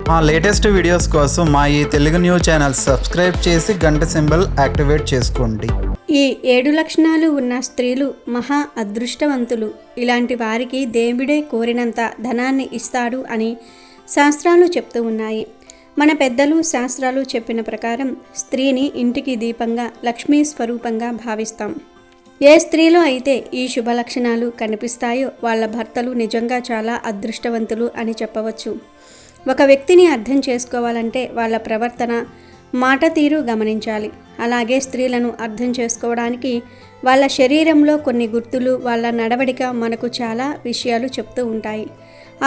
మా latest videos కోసం మా ఈ తెలుగు న్యూస్ ఛానల్ సబ్స్క్రైబ్ చేసి గంట సింబల్ యాక్టివేట్ చేసుకోండి. ఈ 7 లక్షణాలు ఉన్న స్త్రీలు మహా అదృష్టవంతులు. ఇలాంటి వారికి దేవుడే కోరినంత ధనాన్ని ఇస్తాడు అని శాస్త్రాలు చెప్తూ ఉన్నాయి. మన పెద్దలు శాస్త్రాలు చెప్పిన ప్రకారం స్త్రీని ఇంటికి దీపంగా, లక్ష్మీ స్వరూపంగా భావిస్తాం. ఏ స్త్రీలో అయితే ఈ శుభ లక్షణాలు కనిపిస్తాయో వాళ్ళ భర్తలు నిజంగా చాలా అదృష్టవంతులు అని చెప్పవచ్చు. ఒక వ్యక్తిని అర్థం చేసుకోవాలంటే వాళ్ళ ప్రవర్తన, మాట తీరు గమనించాలి. అలాగే స్త్రీలను అర్థం చేసుకోవడానికి వాళ్ళ శరీరంలో కొన్ని గుర్తులు, వాళ్ళ నడవడిక మనకు చాలా విషయాలు చెప్తూ ఉంటాయి.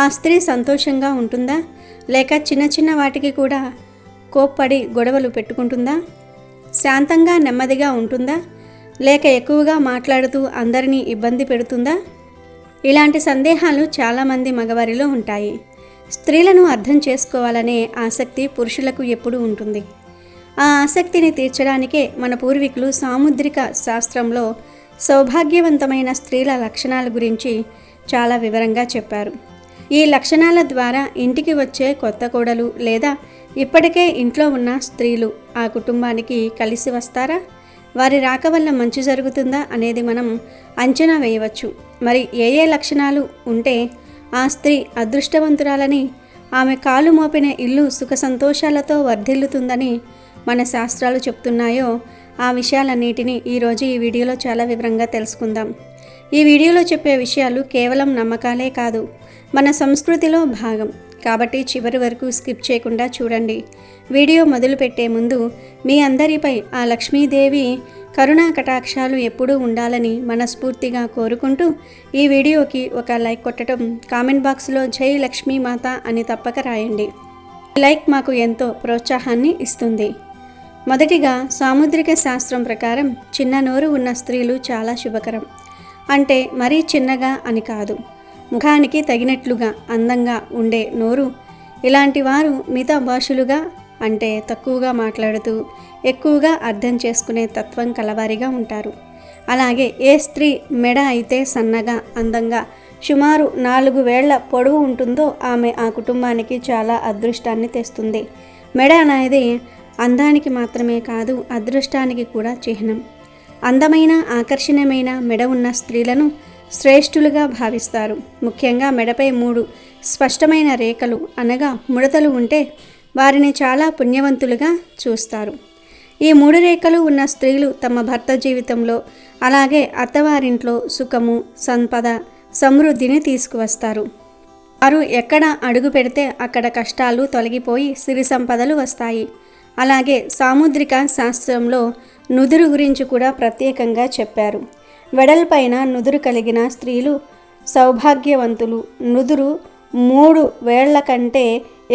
ఆ స్త్రీ సంతోషంగా ఉంటుందా, లేక చిన్న చిన్న వాటికి కూడా కోప్పడి గొడవలు పెట్టుకుంటుందా? శాంతంగా నెమ్మదిగా ఉంటుందా, లేక ఎక్కువగా మాట్లాడుతూ అందరినీ ఇబ్బంది పెడుతుందా? ఇలాంటి సందేహాలు చాలామంది మగవారిలో ఉంటాయి. స్త్రీలను అర్థం చేసుకోవాలనే ఆసక్తి పురుషులకు ఎప్పుడూ ఉంటుంది. ఆ ఆసక్తిని తీర్చడానికే మన పూర్వీకులు సాముద్రిక శాస్త్రంలో సౌభాగ్యవంతమైన స్త్రీల లక్షణాల గురించి చాలా వివరంగా చెప్పారు. ఈ లక్షణాల ద్వారా ఇంటికి వచ్చే కొత్త కోడలు లేదా ఇప్పటికే ఇంట్లో ఉన్న స్త్రీలు ఆ కుటుంబానికి కలిసి వస్తారా, వారి రాక వల్ల మంచి జరుగుతుందా అనేది మనం అంచనా వేయవచ్చు. మరి ఏ ఏ లక్షణాలు ఉంటే ఆ స్త్రీ అదృష్టవంతురాలని, ఆమె కాలు మోపిన ఇల్లు సుఖ సంతోషాలతో వర్ధిల్లుతుందని మన శాస్త్రాలు చెప్తున్నాయో ఆ విషయాలన్నిటినీ ఈరోజు ఈ వీడియోలో చాలా వివరంగా తెలుసుకుందాం. ఈ వీడియోలో చెప్పే విషయాలు కేవలం నమ్మకాలే కాదు, మన సంస్కృతిలో భాగం. కాబట్టి చివరి వరకు స్కిప్ చేయకుండా చూడండి. వీడియో మొదలుపెట్టే ముందు మీ అందరిపై ఆ లక్ష్మీదేవి కరుణా కటాక్షాలు ఎప్పుడూ ఉండాలని మనస్ఫూర్తిగా కోరుకుంటూ ఈ వీడియోకి ఒక లైక్ కొట్టడం, కామెంట్ బాక్స్లో జై లక్ష్మీమాత అని తప్పక రాయండి. లైక్ మాకు ఎంతో ప్రోత్సాహాన్ని ఇస్తుంది. మొదటిగా సాముద్రిక శాస్త్రం ప్రకారం చిన్న నోరు ఉన్న స్త్రీలు చాలా శుభకరం. అంటే మరీ చిన్నగా అని కాదు, ముఖానికి తగినట్లుగా అందంగా ఉండే నోరు. ఇలాంటి వారు మితభాషులుగా, అంటే తక్కువగా మాట్లాడుతూ ఎక్కువగా అర్థం చేసుకునే తత్వం కలవారిగా ఉంటారు. అలాగే ఏ స్త్రీ మెడ అయితే సన్నగా, అందంగా సుమారు 4 వేళ్ల పొడవు ఉంటుందో ఆమె ఆ కుటుంబానికి చాలా అదృష్టాన్ని తెస్తుంది. మెడ అనేది అందానికి మాత్రమే కాదు, అదృష్టానికి కూడా చిహ్నం. అందమైన, ఆకర్షణీయమైన మెడ ఉన్న స్త్రీలను శ్రేష్ఠులుగా భావిస్తారు. ముఖ్యంగా మెడపై 3 స్పష్టమైన రేఖలు అనగా ముడతలు ఉంటే వారిని చాలా పుణ్యవంతులుగా చూస్తారు. ఈ 3 రేఖలు ఉన్న స్త్రీలు తమ భర్త జీవితంలో, అలాగే అత్తవారింట్లో సుఖము, సంపద, సమృద్ధిని తీసుకువస్తారు. వారు ఎక్కడ అడుగు పెడితే అక్కడ కష్టాలు తొలగిపోయి సిరి సంపదలు వస్తాయి. అలాగే సాముద్రిక శాస్త్రంలో నుదురు గురించి కూడా ప్రత్యేకంగా చెప్పారు. వెడల్పైన నుదురు కలిగిన స్త్రీలు సౌభాగ్యవంతులు. నుదురు 3 వేళ్ల కంటే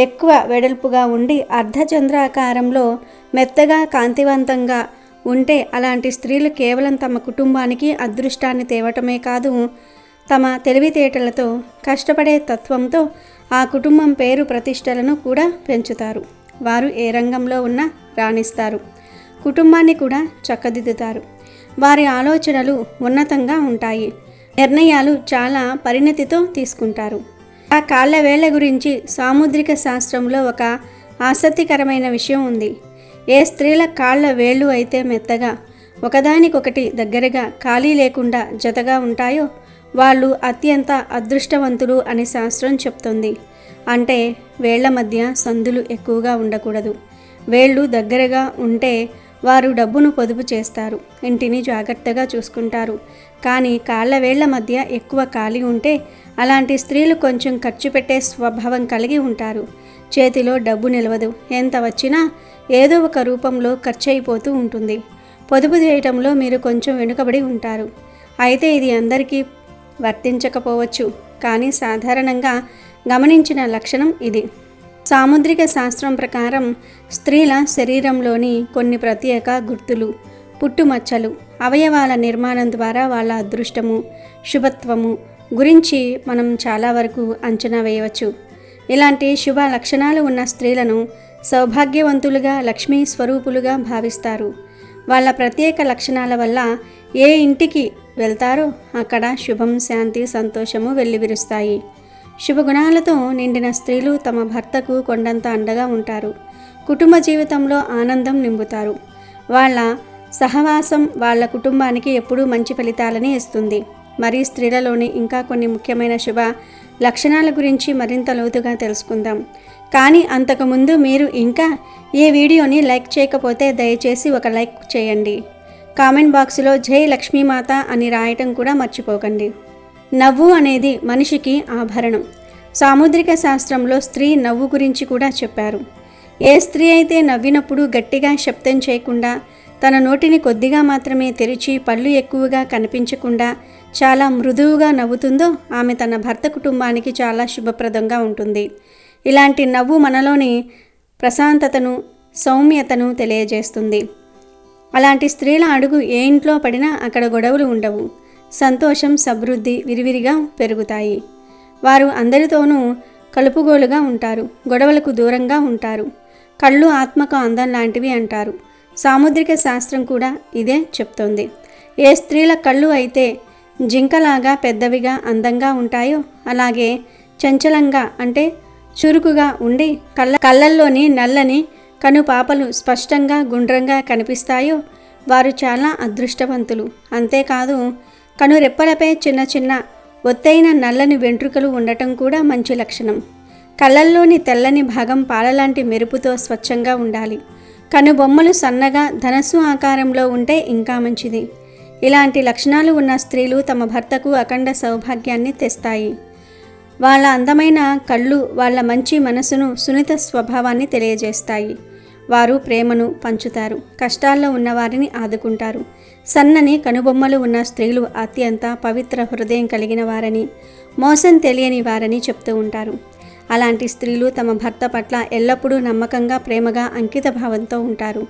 ఎక్కువ వెడల్పుగా ఉండి అర్ధచంద్రాకారంలో మెత్తగా, కాంతివంతంగా ఉంటే అలాంటి స్త్రీలు కేవలం తమ కుటుంబానికి అదృష్టాన్ని తేవటమే కాదు, తమ తెలివితేటలతో, కష్టపడే తత్వంతో ఆ కుటుంబం పేరు ప్రతిష్టలను కూడా పెంచుతారు. వారు ఏ రంగంలో ఉన్నా రాణిస్తారు, కుటుంబాన్ని కూడా చక్కదిద్దుతారు. వారి ఆలోచనలు ఉన్నతంగా ఉంటాయి, నిర్ణయాలు చాలా పరిణతితో తీసుకుంటారు. ఆ కాళ్ళ వేళ్ల గురించి సాముద్రిక శాస్త్రంలో ఒక ఆసక్తికరమైన విషయం ఉంది. ఏ స్త్రీల కాళ్ళ వేళ్ళు అయితే మెత్తగా, ఒకదానికొకటి దగ్గరగా, ఖాళీ లేకుండా జతగా ఉంటాయో వాళ్ళు అత్యంత అదృష్టవంతులు అని శాస్త్రం చెప్తుంది. అంటే వేళ్ల మధ్య సందులు ఎక్కువగా ఉండకూడదు. వేళ్ళు దగ్గరగా ఉంటే వారు డబ్బును పొదుపు చేస్తారు, ఇంటిని జాగ్రత్తగా చూసుకుంటారు. కానీ కాళ్ళ వేళ్ల మధ్య ఎక్కువ ఖాళీ ఉంటే అలాంటి స్త్రీలు కొంచెం ఖర్చు పెట్టే స్వభావం కలిగి ఉంటారు. చేతిలో డబ్బు నిలవదు, ఎంత వచ్చినా ఏదో ఒక రూపంలో ఖర్చు అయిపోతూ ఉంటుంది. పొదుపు చేయటంలో మీరు కొంచెం వెనుకబడి ఉంటారు. అయితే ఇది అందరికీ వర్తించకపోవచ్చు, కానీ సాధారణంగా గమనించిన లక్షణం ఇది. సాముద్రిక శాస్త్రం ప్రకారం స్త్రీల శరీరంలోని కొన్ని ప్రత్యేక గుర్తులు, పుట్టుమచ్చలు, అవయవాల నిర్మాణం ద్వారా వాళ్ళ అదృష్టము, శుభత్వము గురించి మనం చాలా వరకు అంచనా వేయవచ్చు. ఇలాంటి శుభ లక్షణాలు ఉన్న స్త్రీలను సౌభాగ్యవంతులుగా, లక్ష్మీ స్వరూపులుగా భావిస్తారు. వాళ్ళ ప్రత్యేక లక్షణాల వల్ల ఏ ఇంటికి వెళ్తారో అక్కడ శుభం, శాంతి, సంతోషము వెల్లివిరుస్తాయి. శుభగుణాలతో నిండిన స్త్రీలు తమ భర్తకు కొండంత అండగా ఉంటారు. కుటుంబ జీవితంలో ఆనందం నింపుతారు. వాళ్ళ సహవాసం వాళ్ళ కుటుంబానికి ఎప్పుడూ మంచి ఫలితాలని ఇస్తుంది. మరి స్త్రీలలోని ఇంకా కొన్ని ముఖ్యమైన శుభ లక్షణాల గురించి మరింత లోతుగా తెలుసుకుందాం. కానీ అంతకుముందు మీరు ఇంకా ఈ వీడియోని లైక్ చేయకపోతే దయచేసి ఒక లైక్ చేయండి. కామెంట్ బాక్స్లో జై లక్ష్మీమాత అని రాయటం కూడా మర్చిపోకండి. నవ్వు అనేది మనిషికి ఆభరణం. సాముద్రిక శాస్త్రంలో స్త్రీ నవ్వు గురించి కూడా చెప్పారు. ఏ స్త్రీ అయితే నవ్వినప్పుడు గట్టిగా శబ్దం చేయకుండా తన నోటిని కొద్దిగా మాత్రమే తెరిచి పళ్ళు ఎక్కువగా కనిపించకుండా చాలా మృదువుగా నవ్వుతుందో ఆమె తన భర్త కుటుంబానికి చాలా శుభప్రదంగా ఉంటుంది. ఇలాంటి నవ్వు మనలోని ప్రశాంతతను, సౌమ్యతను తెలియజేస్తుంది. అలాంటి స్త్రీల అడుగు ఏ ఇంట్లో పడినా అక్కడ గొడవలు ఉండవు. సంతోషం, సమృద్ధి విరివిరిగా పెరుగుతాయి. వారు అందరితోనూ కలుపుగోలుగా ఉంటారు. గొడవలకు దూరంగా ఉంటారు. కళ్ళు ఆత్మకు అందం లాంటివి అంటారు. సాముద్రిక శాస్త్రం కూడా ఇదే చెప్తోంది. ఏ స్త్రీల కళ్ళు అయితే జింకలాగా పెద్దవిగా అందంగా ఉంటాయో, అలాగే చంచలంగా అంటే చురుకుగా ఉండి కళ్ళల్లోని నల్లని కనుపాపలు స్పష్టంగా గుండ్రంగా కనిపిస్తాయో వారు చాలా అదృష్టవంతులు. అంతేకాదు కనురెప్పలపై చిన్న చిన్న ఒత్తైన నల్లని వెంట్రుకలు ఉండటం కూడా మంచి లక్షణం. కళ్ళల్లోని తెల్లని భాగం పాలలాంటి మెరుపుతో స్వచ్ఛంగా ఉండాలి. కనుబొమ్మలు సన్నగా ధనస్సు ఆకారంలో ఉంటే ఇంకా మంచిది. ఇలాంటి లక్షణాలు ఉన్న స్త్రీలు తమ భర్తకు అఖండ సౌభాగ్యాన్ని తెస్తాయి. వాళ్ళ అందమైన కళ్ళు వాళ్ళ మంచి మనసును, సున్నిత స్వభావాన్ని తెలియజేస్తాయి. వారు ప్రేమను పంచుతారు. కష్టాల్లో ఉన్నవారిని ఆదుకుంటారు. సన్నని కనుబొమ్మలు ఉన్న స్త్రీలు అత్యంత పవిత్ర హృదయం కలిగిన వారని, మోసం తెలియని వారని చెప్తూ ఉంటారు. అలాంటి స్త్రీలు తమ భర్త పట్ల ఎల్లప్పుడూ నమ్మకంగా, ప్రేమగా, అంకిత భావంతో ఉంటారు.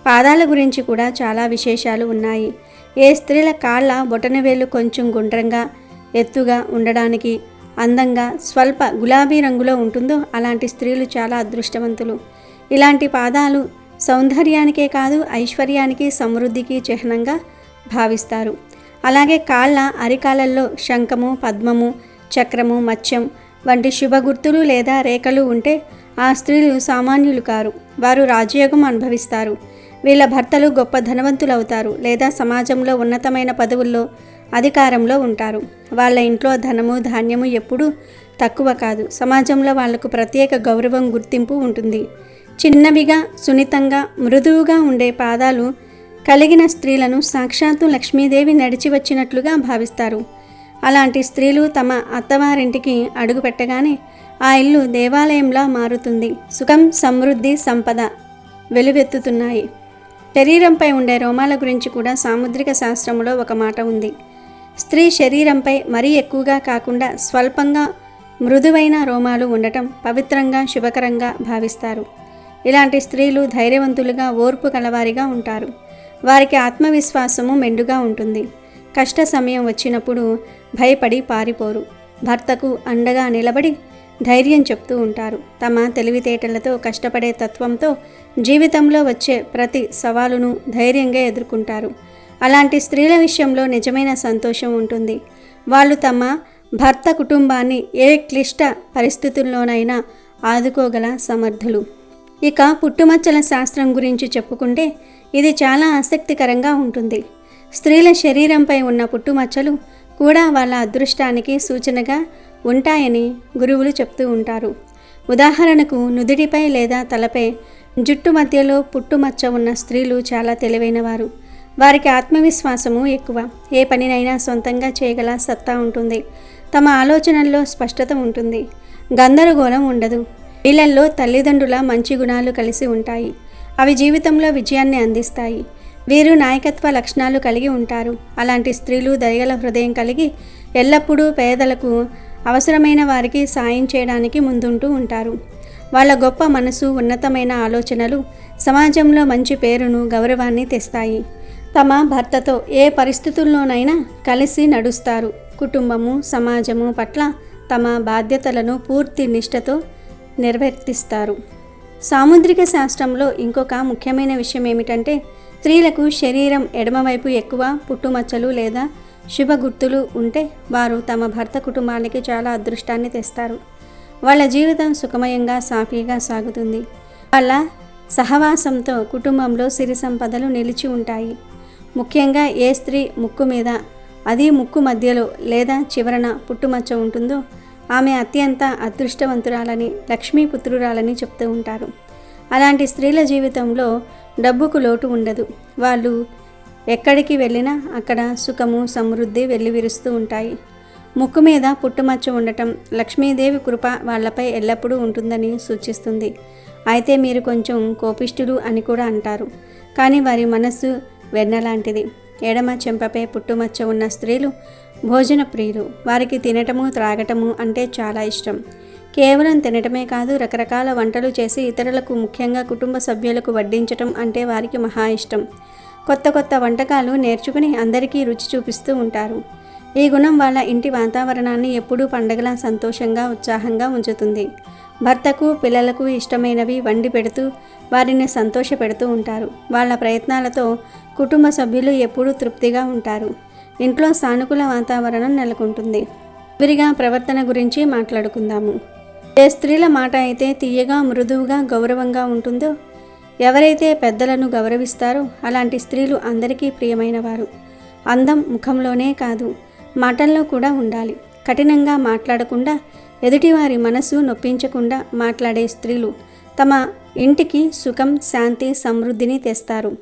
పాదాల గురించి కూడా చాలా విశేషాలు ఉన్నాయి. ఏ స్త్రీల కాళ్ళ బొటనవేలు కొంచెం గుండ్రంగా, ఎత్తుగా ఉండడానికి, అందంగా స్వల్ప గులాబీ రంగులో ఉంటుందో అలాంటి స్త్రీలు చాలా అదృష్టవంతులు. ఇలాంటి పాదాలు సౌందర్యానికే కాదు ఐశ్వర్యానికి, సమృద్ధికి చిహ్నంగా భావిస్తారు. అలాగే కాళ్ళ అరికాలల్లో శంఖము, పద్మము, చక్రము, మత్స్యం వంటి శుభ గుర్తులు లేదా రేఖలు ఉంటే ఆ స్త్రీలు సామాన్యులు కారు. వారు రాజయోగం అనుభవిస్తారు. వీళ్ళ భర్తలు గొప్ప ధనవంతులవుతారు లేదా సమాజంలో ఉన్నతమైన పదవుల్లో, అధికారంలో ఉంటారు. వాళ్ళ ఇంట్లో ధనము, ధాన్యము ఎప్పుడూ తక్కువ కాదు. సమాజంలో వాళ్లకు ప్రత్యేక గౌరవం, గుర్తింపు ఉంటుంది. చిన్నవిగా, సున్నితంగా, మృదువుగా ఉండే పాదాలు కలిగిన స్త్రీలను సాక్షాత్తు లక్ష్మీదేవి నడిచి వచ్చినట్లుగా భావిస్తారు. అలాంటి స్త్రీలు తమ అత్తవారింటికి అడుగు పెట్టగానే ఆ ఇల్లు దేవాలయంలా మారుతుంది. సుఖం, సమృద్ధి, సంపద వెలువెత్తుతున్నాయి. శరీరంపై ఉండే రోమాల గురించి కూడా సాముద్రిక శాస్త్రంలో ఒక మాట ఉంది. స్త్రీ శరీరంపై మరీ ఎక్కువగా కాకుండా స్వల్పంగా మృదువైన రోమాలు ఉండటం పవిత్రంగా, శుభకరంగా భావిస్తారు. ఇలాంటి స్త్రీలు ధైర్యవంతులుగా, ఓర్పు కలవారిగా ఉంటారు. వారికి ఆత్మవిశ్వాసము మెండుగా ఉంటుంది. కష్ట సమయం వచ్చినప్పుడు భయపడి పారిపోరు. భర్తకు అండగా నిలబడి ధైర్యం చెప్తూ ఉంటారు. తమ తెలివితేటలతో, కష్టపడే తత్వంతో జీవితంలో వచ్చే ప్రతి సవాలును ధైర్యంగా ఎదుర్కొంటారు. అలాంటి స్త్రీల విషయంలో నిజమైన సంతోషం ఉంటుంది. వాళ్ళు తమ భర్త కుటుంబాన్ని ఏ క్లిష్ట పరిస్థితుల్లోనైనా ఆదుకోగల సమర్థులు. ఇక పుట్టుమచ్చల శాస్త్రం గురించి చెప్పుకుంటే ఇది చాలా ఆసక్తికరంగా ఉంటుంది. స్త్రీల శరీరంపై ఉన్న పుట్టుమచ్చలు కూడా వాళ్ళ అదృష్టానికి సూచనగా ఉంటాయని గురువులు చెప్తూ ఉంటారు. ఉదాహరణకు నుదిటిపై లేదా తలపై జుట్టు మధ్యలో పుట్టుమచ్చ ఉన్న స్త్రీలు చాలా తెలివైనవారు. వారికి ఆత్మవిశ్వాసము ఎక్కువ. ఏ పనినైనా సొంతంగా చేయగల సత్తా ఉంటుంది. తమ ఆలోచనల్లో స్పష్టత ఉంటుంది. గందరగోళం ఉండదు. వీళ్ళల్లో తల్లిదండ్రుల మంచి గుణాలు కలిసి ఉంటాయి. అవి జీవితంలో విజయాన్ని అందిస్తాయి. వీరు నాయకత్వ లక్షణాలు కలిగి ఉంటారు. అలాంటి స్త్రీలు దయగల హృదయం కలిగి ఎల్లప్పుడూ పేదలకు, అవసరమైన వారికి సాయం చేయడానికి ముందుంటూ ఉంటారు. వాళ్ళ గొప్ప మనసు, ఉన్నతమైన ఆలోచనలు సమాజంలో మంచి పేరును, గౌరవాన్ని తెస్తాయి. తమ భర్తతో ఏ పరిస్థితుల్లోనైనా కలిసి నడుస్తారు. కుటుంబము, సమాజము పట్ల తమ బాధ్యతలను పూర్తి నిష్ఠతో నిర్వర్తిస్తారు. సాముద్రిక శాస్త్రంలో ఇంకొక ముఖ్యమైన విషయం ఏమిటంటే స్త్రీలకు శరీరం ఎడమవైపు ఎక్కువ పుట్టుమచ్చలు లేదా శుభ గుర్తులు ఉంటే వారు తమ భర్త కుటుంబానికి చాలా అదృష్టాన్ని తెస్తారు. వాళ్ళ జీవితం సుఖమయంగా సాఫీగా సాగుతుంది. వాళ్ళ సహవాసంతో కుటుంబంలో సిరి సంపదలు నిలిచి ఉంటాయి. ముఖ్యంగా ఏ స్త్రీ ముక్కు మీద, అది ముక్కు మధ్యలో లేదా చివరన పుట్టుమచ్చ ఉంటుందో ఆమె అత్యంత అదృష్టవంతురాలని, లక్ష్మీపుత్రురాలని చెప్తూ ఉంటారు. అలాంటి స్త్రీల జీవితంలో డబ్బుకు లోటు ఉండదు. వాళ్ళు ఎక్కడికి వెళ్ళినా అక్కడ సుఖము, సమృద్ధి వెల్లివిరుస్తూ ఉంటాయి. ముక్కు మీద పుట్టుమచ్చ ఉండటం లక్ష్మీదేవి కృప వాళ్ళపై ఎల్లప్పుడూ ఉంటుందని సూచిస్తుంది. అయితే మీరు కొంచెం కోపిష్ఠులు అని కూడా అంటారు. కానీ వారి మనస్సు వెన్నలాంటిది. ఎడమ చెంపపై పుట్టుమచ్చ ఉన్న స్త్రీలు భోజన ప్రియులు. వారికి తినటము, త్రాగటము అంటే చాలా ఇష్టం. కేవలం తినటమే కాదు, రకరకాల వంటలు చేసి ఇతరులకు, ముఖ్యంగా కుటుంబ సభ్యులకు వడ్డించటం అంటే వారికి మహా ఇష్టం. కొత్త కొత్త వంటకాలు నేర్చుకుని అందరికీ రుచి చూపిస్తూ ఉంటారు. ఈ గుణం వాళ్ళ ఇంటి వాతావరణాన్ని ఎప్పుడూ పండగలా సంతోషంగా, ఉత్సాహంగా ఉంచుతుంది. భర్తకు, పిల్లలకు ఇష్టమైనవి వండి పెడుతూ వారిని సంతోషపెడుతూ ఉంటారు. వాళ్ళ ప్రయత్నాలతో కుటుంబ సభ్యులు ఎప్పుడూ తృప్తిగా ఉంటారు. ఇంట్లో సానుకూల వాతావరణం నెలకొంటుంది. విరిగా ప్రవర్తన గురించి మాట్లాడుకుందాము. ఏ స్త్రీల మాట అయితే తీయగా, మృదువుగా, గౌరవంగా ఉంటుందో, ఎవరైతే పెద్దలను గౌరవిస్తారో అలాంటి స్త్రీలు అందరికీ ప్రియమైన వారు. అందం ముఖంలోనే కాదు, మాటల్లో కూడా ఉండాలి. కఠినంగా మాట్లాడకుండా, ఎదుటివారి మనసు నొప్పించకుండా మాట్లాడే స్త్రీలు తమ ఇంటికి సుఖం, శాంతి, సమృద్ధిని తెస్తారు.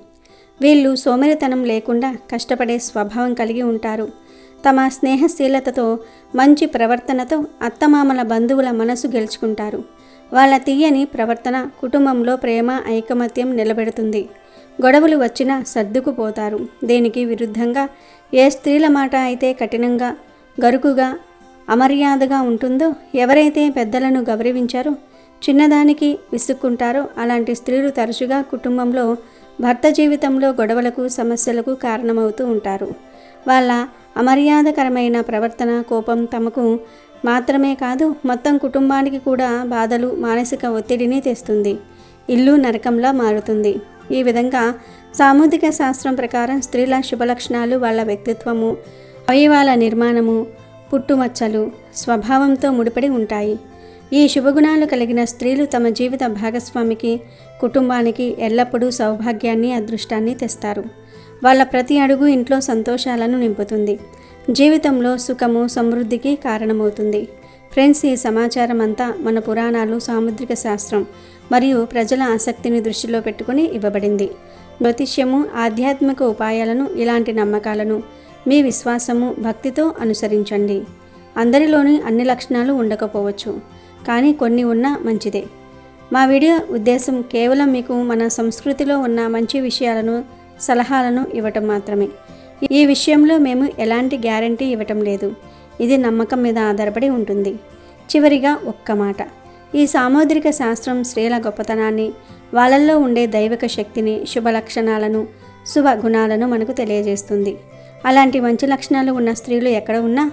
వీళ్ళు సోమరితనం లేకుండా కష్టపడే స్వభావం కలిగి ఉంటారు. తమ స్నేహశీలతతో, మంచి ప్రవర్తనతో అత్తమామల బంధువుల మనసు గెలుచుకుంటారు. వాళ్ళ తీయని ప్రవర్తన కుటుంబంలో ప్రేమ, ఐకమత్యం నిలబెడుతుంది. గొడవలు వచ్చినా సర్దుకుపోతారు. దీనికి విరుద్ధంగా ఏ స్త్రీల మాట అయితే కఠినంగా, గరుకుగా, అమర్యాదగా ఉంటుందో, ఎవరైతే పెద్దలను గౌరవించారో, చిన్నదానికి విసుక్కుంటారో అలాంటి స్త్రీలు తరచుగా కుటుంబంలో, భర్త జీవితంలో గొడవలకు, సమస్యలకు కారణమవుతూ ఉంటారు. వాళ్ళ అమర్యాదకరమైన ప్రవర్తన, కోపం తమకు మాత్రమే కాదు, మొత్తం కుటుంబానికి కూడా బాధలు, మానసిక ఒత్తిడిని తెస్తుంది. ఇల్లు నరకంలా మారుతుంది. ఈ విధంగా సాముద్రిక శాస్త్రం ప్రకారం స్త్రీల శుభలక్షణాలు వాళ్ళ వ్యక్తిత్వము, అవయవాల నిర్మాణము, పుట్టుమచ్చలు, స్వభావంతో ముడిపడి ఉంటాయి. ఈ శుభగుణాలు కలిగిన స్త్రీలు తమ జీవిత భాగస్వామికి, కుటుంబానికి ఎల్లప్పుడూ సౌభాగ్యాన్ని, అదృష్టాన్ని తెస్తారు. వాళ్ళ ప్రతి అడుగు ఇంట్లో సంతోషాలను నింపుతుంది. జీవితంలో సుఖము, సమృద్ధికి కారణమవుతుంది. ఫ్రెండ్స్, ఈ సమాచారం అంతా మన పురాణాలు, సాముద్రిక శాస్త్రం మరియు ప్రజల ఆసక్తిని దృష్టిలో పెట్టుకుని ఇవ్వబడింది. జ్యోతిష్యము, ఆధ్యాత్మిక ఉపాయాలను, ఇలాంటి నమ్మకాలను మీ విశ్వాసము, భక్తితో అనుసరించండి. అందరిలోని అన్ని లక్షణాలు ఉండకపోవచ్చు, కానీ కొన్ని ఉన్నా మంచిదే. మా వీడియో ఉద్దేశం కేవలం మీకు మన సంస్కృతిలో ఉన్న మంచి విషయాలను, సలహాలను ఇవ్వటం మాత్రమే. ఈ విషయంలో మేము ఎలాంటి గ్యారంటీ ఇవ్వటం లేదు. ఇది నమ్మకం మీద ఆధారపడి ఉంటుంది. చివరిగా ఒక్క మాట. ఈ సాముద్రిక శాస్త్రం స్త్రీల గొప్పతనాన్ని, వాళ్ళల్లో ఉండే దైవిక శక్తిని, శుభ లక్షణాలను, శుభ గుణాలను మనకు తెలియజేస్తుంది. అలాంటి మంచి లక్షణాలు ఉన్న స్త్రీలు ఎక్కడ ఉన్నా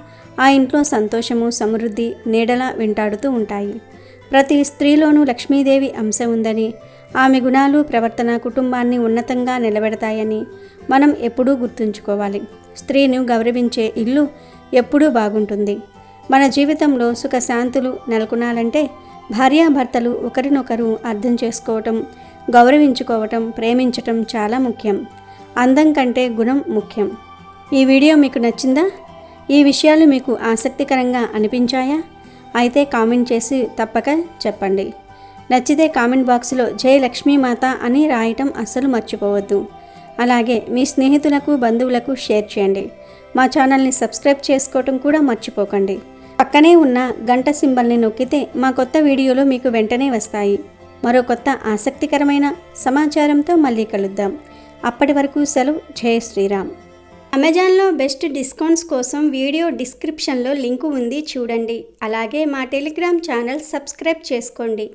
ఆ ఇంట్లో సంతోషము, సమృద్ధి నీడలా వెంటాడుతూ ఉంటాయి. ప్రతి స్త్రీలోనూ లక్ష్మీదేవి అంశ ఉందని, ఆమె గుణాలు, ప్రవర్తన కుటుంబాన్ని ఉన్నతంగా నిలబెడతాయని మనం ఎప్పుడూ గుర్తుంచుకోవాలి. స్త్రీని గౌరవించే ఇల్లు ఎప్పుడూ బాగుంటుంది. మన జీవితంలో సుఖశాంతులు నెలకొనాలంటే భార్యాభర్తలు ఒకరినొకరు అర్థం చేసుకోవటం, గౌరవించుకోవటం, ప్రేమించటం చాలా ముఖ్యం. అందం కంటే గుణం ముఖ్యం. ఈ వీడియో మీకు నచ్చిందా? ఈ విషయాలు మీకు ఆసక్తికరంగా అనిపించాయా? అయితే కామెంట్ చేసి తప్పక చెప్పండి. నచ్చితే కామెంట్ బాక్స్లో జై లక్ష్మీమాత అని రాయటం అస్సలు మర్చిపోవద్దు. అలాగే మీ స్నేహితులకు, బంధువులకు షేర్ చేయండి. మా ఛానల్ని సబ్స్క్రైబ్ చేసుకోవటం కూడా మర్చిపోకండి. పక్కనే ఉన్న గంట సింబల్ని నొక్కితే మా కొత్త వీడియోలు మీకు వెంటనే వస్తాయి. మరో కొత్త ఆసక్తికరమైన సమాచారంతో మళ్ళీ కలుద్దాం. అప్పటి వరకు సెలవు. జై శ్రీరామ్. అమెజాన్లో బెస్ట్ డిస్కౌంట్స్ కోసం వీడియో డిస్క్రిప్షన్లో లింకు ఉంది, చూడండి. అలాగే మా టెలిగ్రామ్ ఛానల్ సబ్స్క్రైబ్ చేసుకోండి.